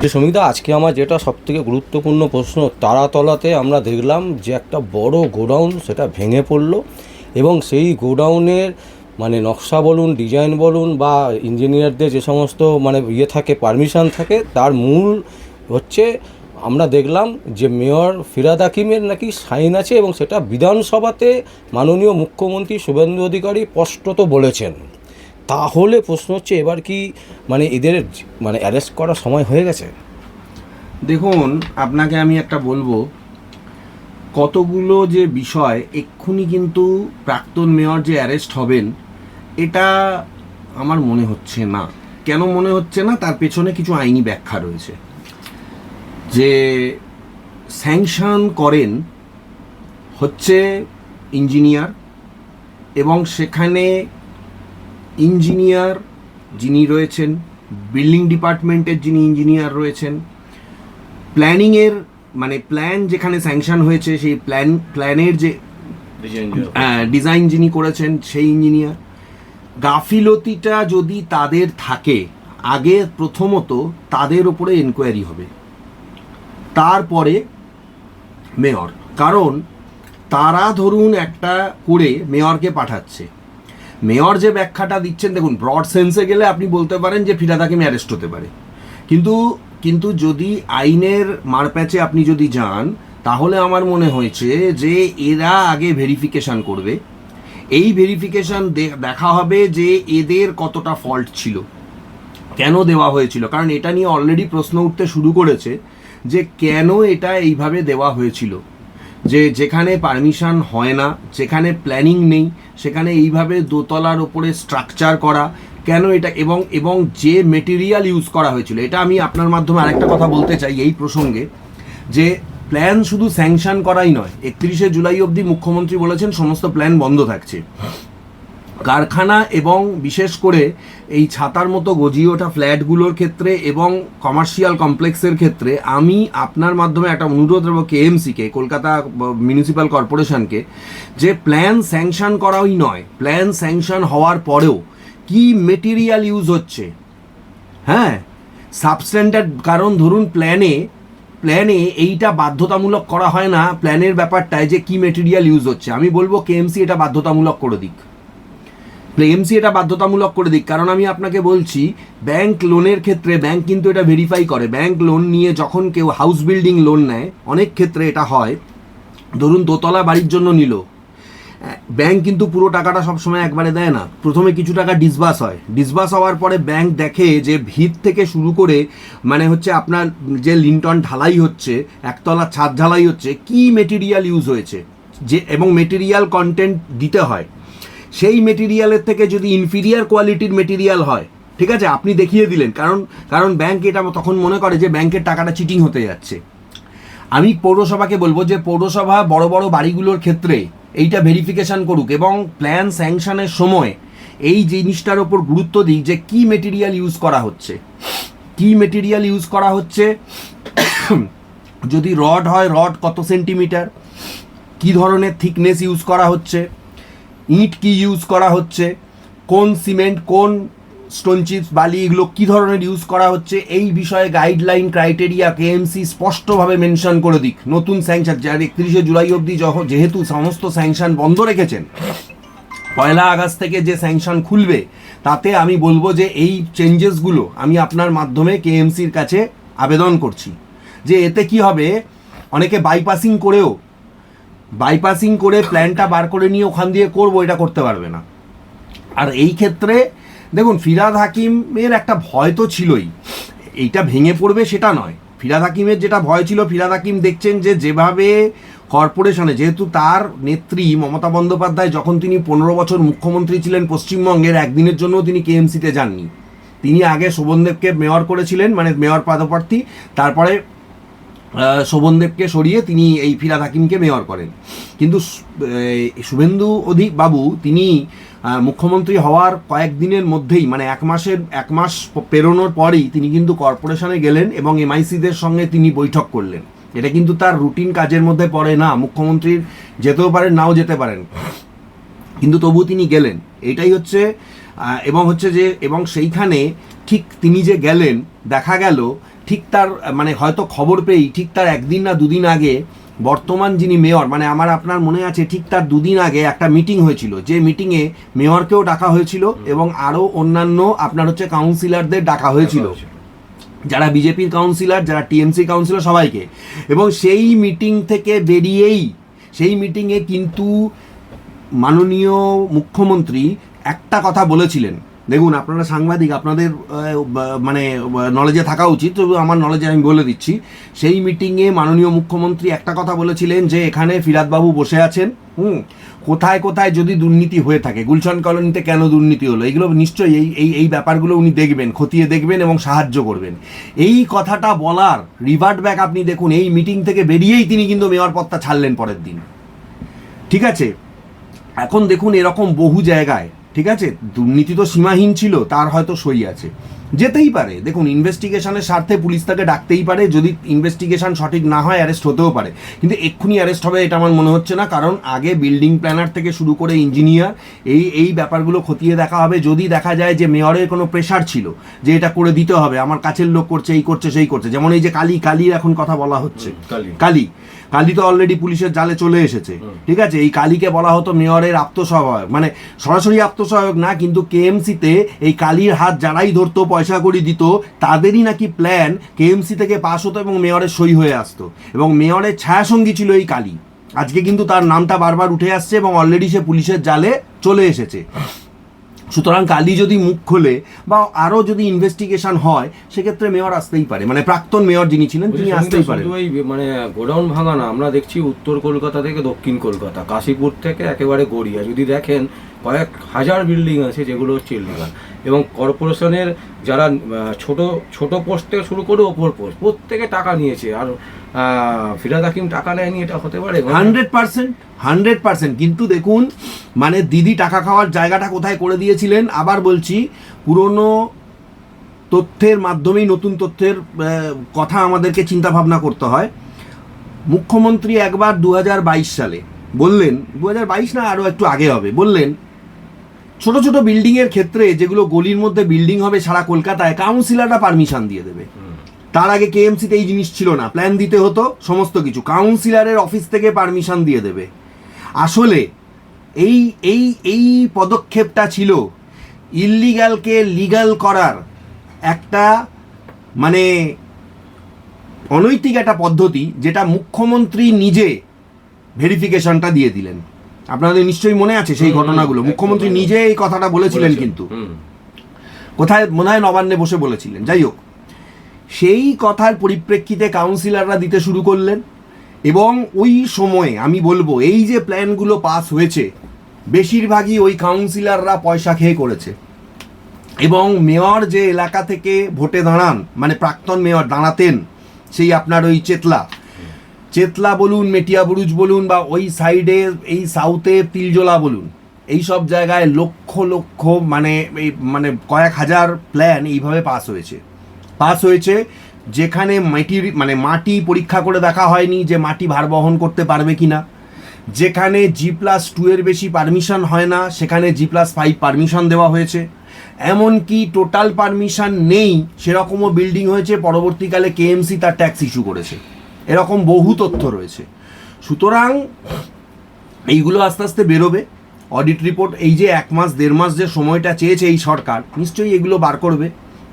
যে সুমিতা, আজকে আমার যেটা সবথেকে গুরুত্বপূর্ণ প্রশ্ন, তারাতলাতে আমরা দেখলাম যে একটা বড় গোডাউন সেটা ভেঙে পড়লো এবং সেই গোডাউনের মানে নকশা বলুন, ডিজাইন বলুন বা ইঞ্জিনিয়ারদের যে সমস্ত মানে থাকে, পারমিশন থাকে, তার মূল হচ্ছে আমরা দেখলাম যে মেয়র ফিরহাদ হাকিমের নাকি সাইন আছে এবং সেটা বিধানসভাতে মাননীয় মুখ্যমন্ত্রী শুভেন্দু অধিকারী স্পষ্টত বলেছেন। তাহলে প্রশ্ন হচ্ছে, এবার কি মানে এদের মানে অ্যারেস্ট করার সময় হয়ে গেছে? দেখুন, আপনাকে আমি একটা বলবো, কতগুলো যে বিষয় এক্ষুনি কিন্তু প্রাক্তন মেয়র যে অ্যারেস্ট হবেন এটা আমার মনে হচ্ছে না। কেন মনে হচ্ছে না? তার পেছনে কিছু আইনি ব্যাখ্যা রয়েছে। যে স্যাংশন করেন হচ্ছে ইঞ্জিনিয়ার, এবং সেখানে ইঞ্জিনিয়ার যিনি রয়েছেন, বিল্ডিং ডিপার্টমেন্টের যিনি ইঞ্জিনিয়ার রয়েছেন, প্ল্যানিংয়ের মানে প্ল্যান যেখানে স্যাংশন হয়েছে সেই প্ল্যানের যে ডিজাইন যিনি করেছেন সেই ইঞ্জিনিয়ার, গাফিলতিটা যদি তাদের থাকে আগে প্রথমত তাদের উপরে এনকোয়ারি হবে, তারপরে মেয়র। কারণ তারা ধরুন একটা করে মেয়রকে পাঠাচ্ছে, মেয়র যে ব্যাখ্যাটা দিচ্ছেন, দেখুন ব্রড সেন্সে গেলে আপনি বলতে পারেন যে ফিরহাদ হাকিম অ্যারেস্ট হতে পারে, কিন্তু যদি আইনের মারপ্যাচে আপনি যদি যান তাহলে আমার মনে হয়েছে যে এরা আগে ভেরিফিকেশান করবে। এই ভেরিফিকেশান দেখা হবে যে এদের কতটা ফল্ট ছিল, কেন দেওয়া হয়েছিল। কারণ এটা নিয়ে অলরেডি প্রশ্ন উঠতে শুরু করেছে যে কেন এটা এইভাবে দেওয়া হয়েছিল, যে যেখানে পারমিশন হয় না, যেখানে প্ল্যানিং নেই, সেখানে এইভাবে দোতলার ওপরে স্ট্রাকচার করা কেন এটা, এবং যে মেটেরিয়াল ইউজ করা হয়েছিল। এটা আমি আপনার মাধ্যমে আরেকটা কথা বলতে চাই এই প্রসঙ্গে, যে প্ল্যান শুধু স্যাংশন করাই নয়, 31শে জুলাই অবধি মুখ্যমন্ত্রী বলেছেন সমস্ত প্ল্যান বন্ধ থাকছে। কারখানা এবং বিশেষ করে এই ছাতার মতো গজিয়ে ওঠা ফ্ল্যাটগুলোর ক্ষেত্রে এবং কমার্শিয়াল কমপ্লেক্সের ক্ষেত্রে আমি আপনার মাধ্যমে একটা অনুরোধ দেবো কেএমসিকে, কলকাতা মিউনিসিপ্যাল কর্পোরেশনকে, যে প্ল্যান স্যাংশন করাই নয়, প্ল্যান স্যাংশন হওয়ার পরেও কি মেটেরিয়াল ইউজ হচ্ছে, হ্যাঁ সাবস্ট্যান্ডার্ড। কারণ ধরুন প্ল্যানে এইটা বাধ্যতামূলক করা হয় না, প্ল্যানের ব্যাপারটায় যে কি মেটেরিয়াল ইউজ হচ্ছে। আমি বলবো কেএমসি এটা বাধ্যতামূলক করে দিক, কেএমসি এটা বাধ্যতামূলক করে দিক। কারণ আমি আপনাকে বলছি, ব্যাংক লোনের ক্ষেত্রে ব্যাংক কিন্তু এটা ভেরিফাই করে। ব্যাংক লোন নিয়ে যখন কেউ হাউস বিল্ডিং লোন নেয়, অনেক ক্ষেত্রে এটা হয়, ধরুন দোতলা বাড়ির জন্য নিল, ব্যাংক কিন্তু পুরো টাকাটা সবসময় একবারে দেয় না, প্রথমে কিছু টাকা ডিসবার্স হয়, ডিসবার্স হওয়ার পরে ব্যাংক দেখে যে ভিত থেকে শুরু করে মানে হচ্ছে আপনার যে লিন্টন ঢালাই হচ্ছে, একতলা ছাদ ঢালাই হচ্ছে, কি মেটেরিয়াল ইউজ হয়েছে, যে এবং মেটেরিয়াল কন্টেন্ট দিতে হয়। সেই মেটেরিয়ালের থেকে যদি ইনফিরিয়ার কোয়ালিটির মেটেরিয়াল হয়, ঠিক আছে, আপনি দেখিয়ে দিলেন, কারণ ব্যাংক এটা তখন মনে করে যে ব্যাংকের টাকাটা চিটিং হতে যাচ্ছে। আমি পৌরসভাকে বলবো যে পৌরসভা বড় বড় বাড়িগুলোর ক্ষেত্রে এইটা ভেরিফিকেশান করুক এবং প্ল্যান স্যাংশনের সময় এই জিনিসটার ওপর গুরুত্ব দিক যে কি মেটেরিয়াল ইউজ করা হচ্ছে, কি মেটেরিয়াল ইউজ করা হচ্ছে। যদি রড হয়, রড কত সেন্টিমিটার, কি ধরনের থিকনেস ইউজ করা হচ্ছে, ইট কি ইউজ করা হচ্ছে, কোন সিমেন্ট, কোন স্টোন চিপস, বালি, এগুলো কী ধরনের ইউজ করা হচ্ছে, এই বিষয়ে গাইডলাইন ক্রাইটেরিয়া কেএমসি স্পষ্টভাবে মেনশন করে দিক। নতুন স্যাংশন, যার 31শে জুলাই অবধি যেহেতু সমস্ত স্যাংশন বন্ধ রেখেছেন, 1 আগস্ট থেকে যে স্যাংশন খুলবে তাতে আমি বলবো যে এই চেঞ্জেসগুলো আমি আপনার মাধ্যমে কেএমসির কাছে আবেদন করছি, যে এতে কি হবে, অনেকে বাইপাসিং করে প্ল্যানটা বার করে নিয়ে ওখান দিয়ে করবো, এটা করতে পারবে না। আর এই ক্ষেত্রে দেখুন, ফিরহাদ হাকিমের একটা ভয় তো ছিলই, এইটা ভেঙে পড়বে সেটা নয়। ফিরহাদ হাকিমের যেটা ভয় ছিল, ফিরহাদ হাকিম দেখছেন যে যেভাবে কর্পোরেশনে, যেহেতু তার নেত্রী মমতা বন্দ্যোপাধ্যায় যখন তিনি 15 বছর মুখ্যমন্ত্রী ছিলেন পশ্চিমবঙ্গের, একদিনের জন্য তিনি কেএমসিতে যাননি। তিনি আগে শোভনদেবকে মেয়র করেছিলেন, মানে মেয়র পদপ্রার্থী, তারপরে শোভনদেবকে সরিয়ে তিনি এই ফিরহাদ হাকিমকে মেয়র করেন। কিন্তু শুভেন্দু বাবু তিনি মুখ্যমন্ত্রী হওয়ার কয়েকদিনের মধ্যেই, মানে এক মাস পেরোনোর পরেই তিনি কিন্তু কর্পোরেশনে গেলেন এবং এমআইসিদের সঙ্গে তিনি বৈঠক করলেন। এটা কিন্তু তার রুটিন কাজের মধ্যে পড়ে না, মুখ্যমন্ত্রীর যেতেও পারেন, নাও যেতে পারেন, কিন্তু তবু তিনি গেলেন। এটাই হচ্ছে এবং সেইখানে ঠিক তিনি যে গেলেন, দেখা গেল ঠিক তার মানে হয়তো খবর পেয়েই ঠিক তার একদিন না দুদিন আগে বর্তমান যিনি মেয়র, মানে আমার আপনার মনে আছে ঠিক তার দুদিন আগে একটা মিটিং হয়েছিল, যে মিটিংয়ে মেয়রকেও ডাকা হয়েছিল এবং আরও অন্যান্য আপনার হচ্ছে কাউন্সিলরদের ডাকা হয়েছিল, যারা বিজেপির কাউন্সিলর, যারা টিএমসি কাউন্সিলর, সবাইকে। এবং সেই মিটিং থেকে বেরিয়েই সেই মিটিংয়ে কিন্তু মাননীয় মুখ্যমন্ত্রী একটা কথা বলেছিলেন। দেখুন, আপনারা সাংবাদিক, আপনাদের মানে নলেজে থাকা উচিত, তবু আমার নলেজে আমি বলে দিচ্ছি। সেই মিটিংয়ে মাননীয় মুখ্যমন্ত্রী একটা কথা বলেছিলেন যে এখানে ফিরাদবাবু বসে আছেন, কোথায় কোথায় যদি দুর্নীতি হয়ে থাকে, গুলশান কলোনিতে কেন দুর্নীতি হলো, এগুলো নিশ্চয়ই এই ব্যাপারগুলো উনি দেখবেন, খতিয়ে দেখবেন এবং সাহায্য করবেন। এই কথাটা বলার রিভার্ট ব্যাক আপনি দেখুন, এই মিটিং থেকে বেরিয়েই তিনি কিন্তু মেয়র পদটা ছাড়লেন পরের দিন। ঠিক আছে, এখন দেখুন এরকম বহু জায়গায়, ঠিক আছে, দুর্নীতি তো সীমাহীন ছিল, তার হয়তো সই আছে, যেতেই পারে। দেখুন, ইনভেস্টিগেশনের স্বার্থে পুলিশ তাকে ডাকতেই পারে, যদি ইনভেস্টিগেশন সঠিক না হয় অ্যারেস্ট হতেও পারে, কিন্তু এক্ষুনি অ্যারেস্ট হবে এটা আমার মনে হচ্ছে না। কারণ আগে বিল্ডিং প্ল্যানার থেকে শুরু করে ইঞ্জিনিয়ার, এই ব্যাপারগুলো খতিয়ে দেখা হবে। যদি দেখা যায় যে মেয়রের কোনো প্রেশার ছিল যে এটা করে দিতে হবে, আমার কাছের লোক করছে, এই করছে, সেই করছে, যেমন এই যে কালির এখন কথা বলা হচ্ছে, কালী তো অলরেডি পুলিশের জালে চলে এসেছে। ঠিক আছে, এই কালীকে বলা হতো মেয়রের আত্মসহায়ক, মানে সরাসরি আত্মসহায়ক না, কিন্তু কেএমসিতে এই কালীর হাত যারাই ধরতো, পয়সা কড়ি দিত, তাদেরই নাকি প্ল্যান কেএমসি থেকে পাস হতো এবং মেয়রের সই হয়ে আসতো, এবং মেয়রের ছায়াসঙ্গী ছিল এই কালী। আজকে কিন্তু তার নামটা বারবার উঠে আসছে এবং অলরেডি সে পুলিশের জালে চলে এসেছে। সুতরাং কালী যদি মুখ খোলে বা আরও যদি ইনভেস্টিগেশন হয়, সেক্ষেত্রে মেয়র আসতেই পারে, মানে প্রাক্তন মেয়র যিনি ছিলেন তিনি আসতেই পারেন। মানে গোডাউন ভাঙা না, আমরা দেখছি উত্তর কলকাতা থেকে দক্ষিণ কলকাতা, কাশীপুর থেকে একেবারে গড়িয়া, যদি দেখেন কয়েক হাজার বিল্ডিং আছে যেগুলো হচ্ছে ইললিগাল। এবং কর্পোরেশনের যারা ছোট পোস্ট থেকে শুরু করে ওপর পোস্ট, প্রত্যেকে টাকা নিয়েছে। আর ফিরাদ হাকিম টাকা নেয়নি, এটা হতে পারে? 100%। কিন্তু দেখুন, মানে দিদি টাকা খাওয়ার জায়গাটা কোথায় করে দিয়েছিলেন। আবার বলছি, পুরনো তথ্যের মাধ্যমেই নতুন তথ্যের কথা আমাদেরকে চিন্তা ভাবনা করতে হয়। মুখ্যমন্ত্রী একবার 2022 সালে বললেন, 2022 না আরও একটু আগে হবে, বললেন ছোট ছোট বিল্ডিংয়ের ক্ষেত্রে, যেগুলো গলির মধ্যে বিল্ডিং হবে সারা কলকাতায়, কাউন্সিলররা পারমিশন দিয়ে দেবে। তার আগে কেএমসিতে এই জিনিস ছিল না, প্ল্যান দিতে হতো, সমস্ত কিছু কাউন্সিলরের অফিস থেকে পারমিশন দিয়ে দেবে। আসলে এই এই এই পদক্ষেপটা ছিল ইললিগালকে লিগাল করার একটা মানে অনৈতিক একটা পদ্ধতি, যেটা মুখ্যমন্ত্রী নিজে ভেরিফিকেশনটা দিয়ে দিলেন। আপনাদের নিশ্চয়ই মনে আছে সেই ঘটনাগুলো। মুখ্যমন্ত্রী নিজে এই কথাটা বলেছিলেন, কিন্তু কোথায় মনে হয় নবান্নে বসে বলেছিলেন। যাই হোক, সেই কথার পরিপ্রেক্ষিতে কাউন্সিলররা দিতে শুরু করলেন, এবং ওই সময়ে আমি বলবো এই যে প্ল্যানগুলো পাস হয়েছে, বেশিরভাগই ওই কাউন্সিলররা পয়সা খেয়ে করেছে। এবং মেয়র যে এলাকা থেকে ভোটে দাঁড়ান, মানে প্রাক্তন মেয়র দাঁড়াতেন, সেই আপনার ওই চেতলা বলুন, মেটিয়াবুরুজ বলুন, বা ওই সাইডে এই সাউথে তিলজোলা বলুন, এই সব জায়গায় লক্ষ লক্ষ মানে কয়েক হাজার প্ল্যান এইভাবে পাস হয়েছে, যেখানে মাটি পরীক্ষা করে দেখা হয়নি যে মাটি ভার বহন করতে পারবে কিনা, যেখানে G+2 এর বেশি পারমিশন হয় না, সেখানে G+5 পারমিশন দেওয়া হয়েছে, এমনকি টোটাল পারমিশন নেই সেরকমও বিল্ডিং হয়েছে, পরবর্তীকালে কেএমসি তার ট্যাক্স ইস্যু করেছে। এরকম বহু তথ্য রয়েছে। সুতরাং এইগুলো আস্তে আস্তে বেরোবে, অডিট রিপোর্ট, এই যে 1 মাস 1.5 মাস যে সময়টা চেয়েছে এই সরকার, নিশ্চয়ই এগুলো বার করবে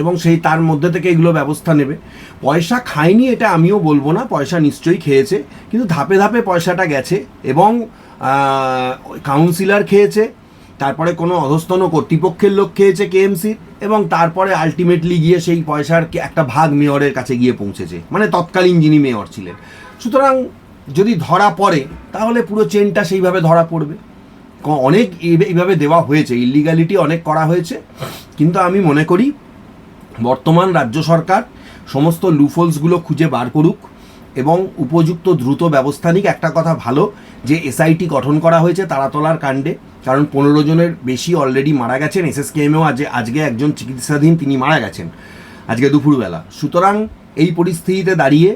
এবং সেই তার মধ্যে থেকে এগুলো ব্যবস্থা নেবে। পয়সা খায়নি এটা আমিও বলবো না, পয়সা নিশ্চয়ই খেয়েছে, কিন্তু ধাপে ধাপে পয়সাটা গেছে, এবং কাউন্সিলর খেয়েছে, তারপরে কোনো অধস্তন কর্তৃপক্ষের লোক খেয়েছে কেএমসির, এবং তারপরে আলটিমেটলি গিয়ে সেই পয়সার একটা ভাগ মেয়রের কাছে গিয়ে পৌঁছেছে, মানে তৎকালীন যিনি মেয়র ছিলেন। সুতরাং যদি ধরা পড়ে তাহলে পুরো চেনটা সেইভাবে ধরা পড়বে। অনেক এইভাবে দেওয়া হয়েছে, ইলিগালিটি অনেক করা হয়েছে, কিন্তু আমি মনে করি বর্তমান রাজ্য সরকার সমস্ত লুফোলসগুলো খুঁজে বার করুক এবং উপযুক্ত দ্রুত ব্যবস্থা নিক। একটা কথা ভালো যে এসআইটি গঠন করা হয়েছে তারাতলার কাণ্ডে, কারণ 15 জনের বেশি অলরেডি মারা গেছেন। এসএসকেএমেও আজকে একজন চিকিৎসাধীন, তিনি মারা গেছেন আজকে দুপুরবেলা। সুতরাং এই পরিস্থিতিতে দাঁড়িয়ে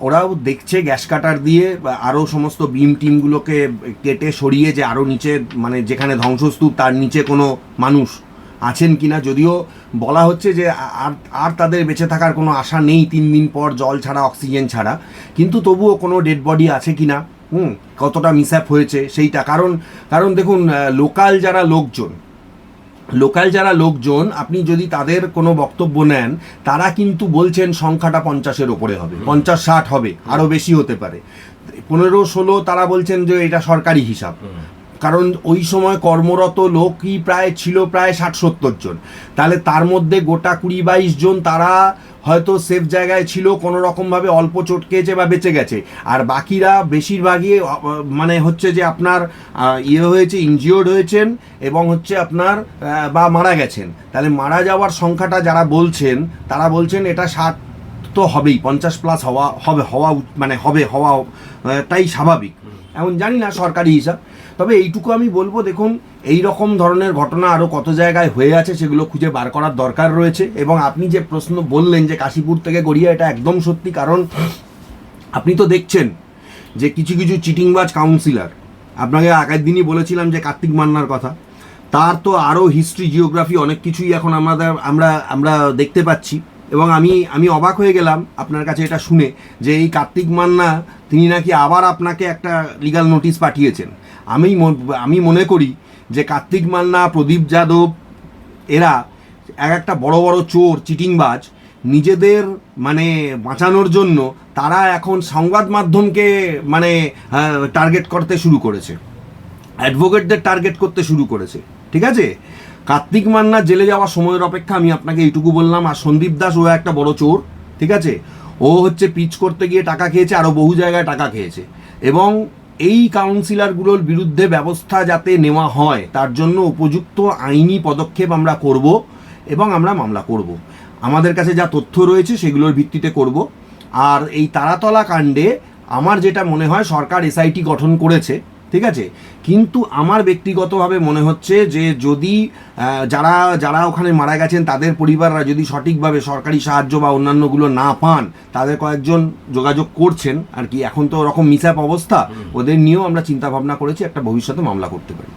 ওরাও দেখছে গ্যাস কাটার দিয়ে আরও সমস্ত বিম টিমগুলোকে কেটে সরিয়ে, যে আরও নিচে, মানে যেখানে ধ্বংসস্তূপ তার নিচে কোনো মানুষ আছেন কিনা, যদিও বলা হচ্ছে যে আর তাদের বেঁচে থাকার কোনো আশা নেই 3 দিন পর জল ছাড়া অক্সিজেন ছাড়া, কিন্তু তবুও কোনো ডেড বডি আছে কিনা, কতটা মিসঅ্যাপ হয়েছে সেইটা, কারণ দেখুন লোকাল যারা লোকজন আপনি যদি তাদের কোনো বক্তব্য নেন, তারা কিন্তু বলছেন সংখ্যাটা 50-এর ওপরে হবে, 50-60 হবে, আরও বেশি হতে পারে, 15-16 তারা বলছেন যে এটা সরকারি হিসাব, কারণ ওই সময় কর্মরত লোকই ছিল প্রায় 60-70 জন, তাহলে তার মধ্যে গোটা 20-22 জন তারা হয়তো সেফ জায়গায় ছিল, কোনো রকমভাবে অল্প চোট খেয়েছে বা বেঁচে গেছে, আর বাকিরা বেশিরভাগই মানে হচ্ছে যে আপনার হয়েছে, ইনজিওর্ড হয়েছেন এবং হচ্ছে আপনার বা মারা গেছেন। তাহলে মারা যাওয়ার সংখ্যাটা যারা বলছেন তারা বলছেন এটা 60 তো হবেই, 50+ হওয়াটাই স্বাভাবিক। এখন জানি না সরকারি হিসাব, তবে এইটুকু আমি বলবো, দেখুন এই রকম ধরনের ঘটনা আরও কত জায়গায় হয়ে আছে, সেগুলো খুঁজে বার করার দরকার রয়েছে। এবং আপনি যে প্রশ্ন বললেন যে কাশীপুর থেকে গড়িয়া, এটা একদম সত্যি, কারণ আপনি তো দেখছেন যে কিছু কিছু চিটিংবাজ কাউন্সিলর, আপনাকে আগের দিনই বলেছিলাম যে কার্তিক মান্নার কথা, তার তো আরও হিস্ট্রি, জিওগ্রাফি অনেক কিছুই এখন আমরা দেখতে পাচ্ছি। এবং আমি অবাক হয়ে গেলাম আপনার কাছে এটা শুনে যে এই কার্তিক মান্না তিনি নাকি আবার আপনাকে একটা লিগ্যাল নোটিশ পাঠিয়েছেন। আমি মনে করি যে কার্তিক মান্না, প্রদীপ যাদব, এরা একটা বড় বড় চোর, চিটিংবাজ, নিজেদের মানে বাঁচানোর জন্য তারা এখন সংবাদ মাধ্যমকে মানে টার্গেট করতে শুরু করেছে, অ্যাডভোকেটদের টার্গেট করতে শুরু করেছে, ঠিক আছে? কার্তিক মান্না জেলে যাওয়ার সময়ের অপেক্ষা আমি আপনাকে এইটুকু বললাম। আর সন্দীপ দাস, ও একটা বড় চোর, ঠিক আছে? ও হচ্ছে পিচ করতে গিয়ে টাকা খেয়েছে, আরও বহু জায়গায় টাকা খেয়েছে, এবং এই কাউন্সিলরগুলোর বিরুদ্ধে ব্যবস্থা যাতে নেওয়া হয় তার জন্য উপযুক্ত আইনি পদক্ষেপ আমরা করব এবং আমরা মামলা করব। আমাদের কাছে যা তথ্য রয়েছে সেগুলোর ভিত্তিতে করব। আর এই তারাতলা কাণ্ডে আমার যেটা মনে হয়, সরকার এসআইটি গঠন করেছে, ঠিক আছে, কিন্তু আমার ব্যক্তিগতভাবে মনে হচ্ছে যে যদি যারা ওখানে মারা গেছেন তাদের পরিবাররা যদি সঠিকভাবে সরকারি সাহায্য বা অন্যান্যগুলো না পান, তাদের কয়েকজন যোগাযোগ করছেন আর কি, এখন তো ওরকম মিসঅ্যাপ অবস্থা, ওদের নিয়েও আমরা চিন্তা ভাবনা করেছি একটা ভবিষ্যতে মামলা করতে পারি।